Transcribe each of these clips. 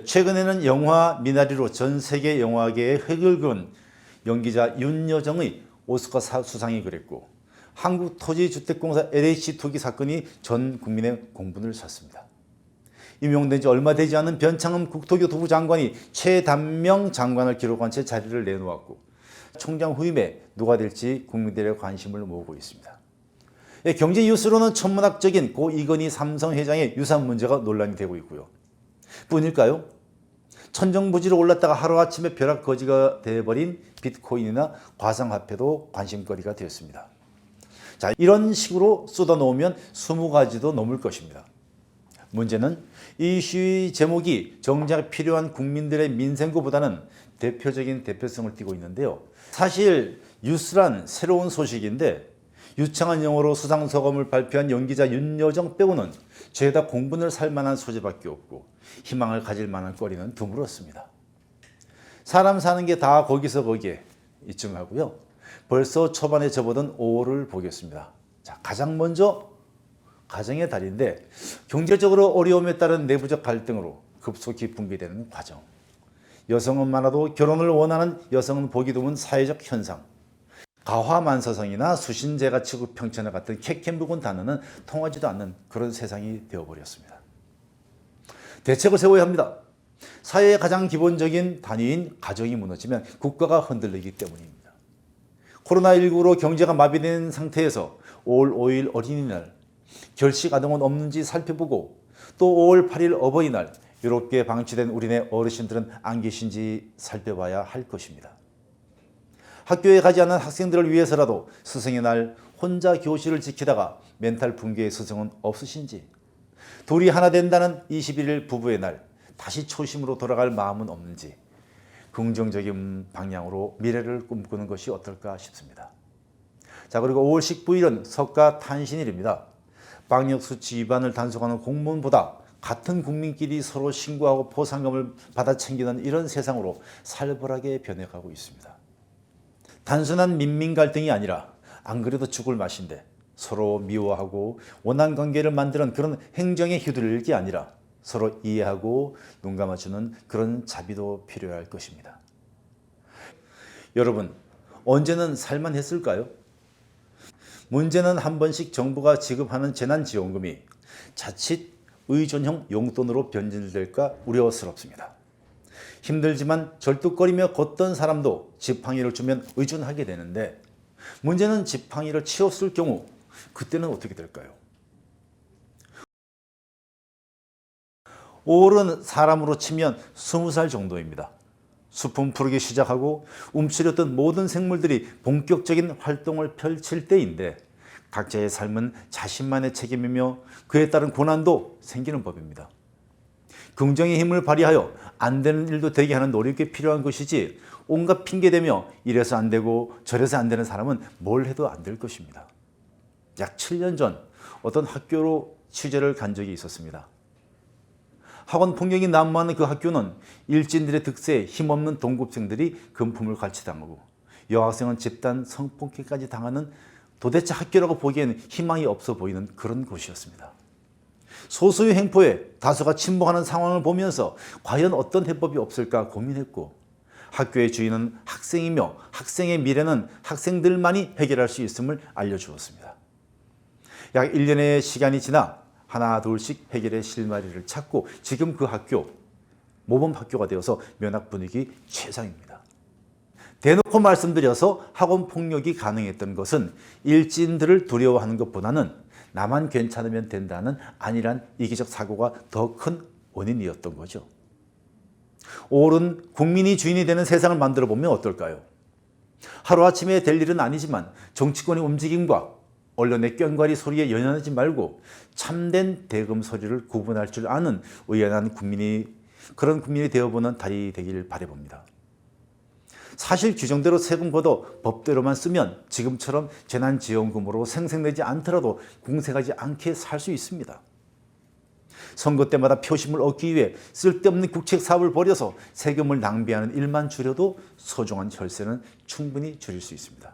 최근에는 영화 미나리로 전 세계 영화계의 획을 그은 연기자 윤여정의 오스카 수상이 그랬고, 한국토지주택공사 LH 투기 사건이 전 국민의 공분을 샀습니다. 임용된 지 얼마 되지 않은 변창흠 국토교토부 장관이 최단명 장관을 기록한 채 자리를 내놓았고, 총장 후임에 누가 될지 국민들의 관심을 모으고 있습니다. 경제 뉴스로는 천문학적인 고 이건희 삼성 회장의 유산 문제가 논란이 되고 있고요. 뿐일까요? 천정부지로 올랐다가 하루아침에 벼락거지가 되어버린 비트코인이나 가상화폐도 관심거리가 되었습니다. 자, 이런 식으로 쏟아놓으면 20가지도 넘을 것입니다. 문제는 이 시위 제목이 정작 필요한 국민들의 민생구보다는 대표적인 대표성을 띠고 있는데요. 사실 뉴스란 새로운 소식인데 유창한 영어로 수상소감을 발표한 연기자 윤여정 빼고는 죄다 공분을 살 만한 소재밖에 없고 희망을 가질 만한 거리는 드물었습니다. 사람 사는 게 다 거기서 거기에 이쯤 하고요. 벌써 초반에 접어든 5월을 보겠습니다. 자, 가장 먼저 가정의 달인데 경제적으로 어려움에 따른 내부적 갈등으로 급속히 붕괴되는 과정. 여성은 많아도 결혼을 원하는 여성은 보기 드문 사회적 현상. 가화만서성이나 수신제가 취급 평천화 같은 캐캔 단어는 통하지도 않는 그런 세상이 되어버렸습니다. 대책을 세워야 합니다. 사회의 가장 기본적인 단위인 가정이 무너지면 국가가 흔들리기 때문입니다. 코로나19로 경제가 마비된 상태에서 5월 5일 어린이날 결식 아동은 없는지 살펴보고 또 5월 8일 어버이날 이롭게 방치된 우리네 어르신들은 안 계신지 살펴봐야 할 것입니다. 학교에 가지 않는 학생들을 위해서라도 스승의 날 혼자 교실을 지키다가 멘탈 붕괴의 스승은 없으신지, 둘이 하나 된다는 21일 부부의 날 다시 초심으로 돌아갈 마음은 없는지 긍정적인 방향으로 미래를 꿈꾸는 것이 어떨까 싶습니다. 자, 그리고 5월 19일은 석가 탄신일입니다. 방역수칙 위반을 단속하는 공무원보다 같은 국민끼리 서로 신고하고 포상금을 받아 챙기는 이런 세상으로 살벌하게 변해가고 있습니다. 단순한 민민 갈등이 아니라 안 그래도 죽을 맛인데 서로 미워하고 원한 관계를 만드는 그런 행정에 휘둘릴 게 아니라 서로 이해하고 눈 감아주는 그런 자비도 필요할 것입니다. 여러분, 언제는 살만했을까요? 문제는 한 번씩 정부가 지급하는 재난지원금이 자칫 의존형 용돈으로 변질될까 우려스럽습니다. 힘들지만 절뚝거리며 걷던 사람도 지팡이를 주면 의존하게 되는데, 문제는 지팡이를 치웠을 경우 그때는 어떻게 될까요? 5월은 사람으로 치면 20살 정도입니다. 숲은 푸르기 시작하고 움츠렸던 모든 생물들이 본격적인 활동을 펼칠 때인데, 각자의 삶은 자신만의 책임이며 그에 따른 고난도 생기는 법입니다. 긍정의 힘을 발휘하여 안 되는 일도 되게 하는 노력이 필요한 것이지, 온갖 핑계대며 이래서 안 되고 저래서 안 되는 사람은 뭘 해도 안 될 것입니다. 약 7년 전 어떤 학교로 취재를 간 적이 있었습니다. 학원 폭력이 난무하는 그 학교는 일진들의 득세에 힘없는 동급생들이 금품을 갈취당하고 여학생은 집단 성폭행까지 당하는, 도대체 학교라고 보기에는 희망이 없어 보이는 그런 곳이었습니다. 소수의 횡포에 다수가 침묵하는 상황을 보면서 과연 어떤 해법이 없을까 고민했고, 학교의 주인은 학생이며 학생의 미래는 학생들만이 해결할 수 있음을 알려주었습니다. 약 1년의 시간이 지나 하나 둘씩 해결의 실마리를 찾고 지금 그 학교, 모범 학교가 되어서 면학 분위기 최상입니다. 대놓고 말씀드려서 학원 폭력이 가능했던 것은 일진들을 두려워하는 것보다는 나만 괜찮으면 된다는 안일한 이기적 사고가 더 큰 원인이었던 거죠. 5월은 국민이 주인이 되는 세상을 만들어 보면 어떨까요? 하루아침에 될 일은 아니지만 정치권의 움직임과 언론의 꽹과리 소리에 연연하지 말고 참된 대금 소리를 구분할 줄 아는 의연한 그런 국민이 되어보는 달이 되길 바라봅니다. 사실 규정대로 세금 걷어 법대로만 쓰면 지금처럼 재난지원금으로 생색내지 않더라도 궁색하지 않게 살 수 있습니다. 선거 때마다 표심을 얻기 위해 쓸데없는 국책 사업을 벌여서 세금을 낭비하는 일만 줄여도 소중한 혈세는 충분히 줄일 수 있습니다.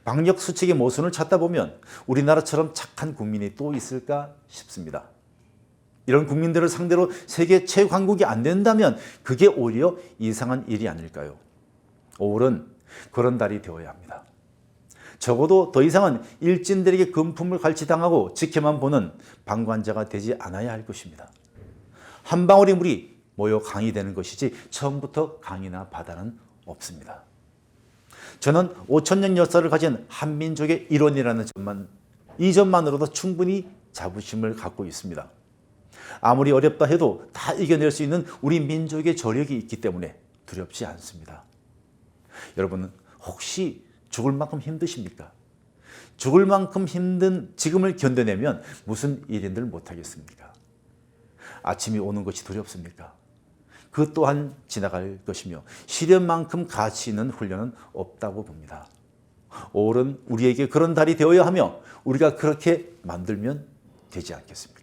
방역 수칙의 모순을 찾다 보면 우리나라처럼 착한 국민이 또 있을까 싶습니다. 이런 국민들을 상대로 세계 최강국이 안 된다면 그게 오히려 이상한 일이 아닐까요? 5월은 그런 달이 되어야 합니다. 적어도 더 이상은 일진들에게 금품을 갈취당하고 지켜만 보는 방관자가 되지 않아야 할 것입니다. 한 방울의 물이 모여 강이 되는 것이지 처음부터 강이나 바다는 없습니다. 저는 5천년 역사를 가진 한민족의 일원이라는 이 점만으로도 충분히 자부심을 갖고 있습니다. 아무리 어렵다 해도 다 이겨낼 수 있는 우리 민족의 저력이 있기 때문에 두렵지 않습니다. 여러분은 혹시 죽을 만큼 힘드십니까? 죽을 만큼 힘든 지금을 견뎌내면 무슨 일인들 못하겠습니까? 아침이 오는 것이 두렵습니까? 그 또한 지나갈 것이며 시련만큼 가치 있는 훈련은 없다고 봅니다. 5월은 우리에게 그런 달이 되어야 하며 우리가 그렇게 만들면 되지 않겠습니까?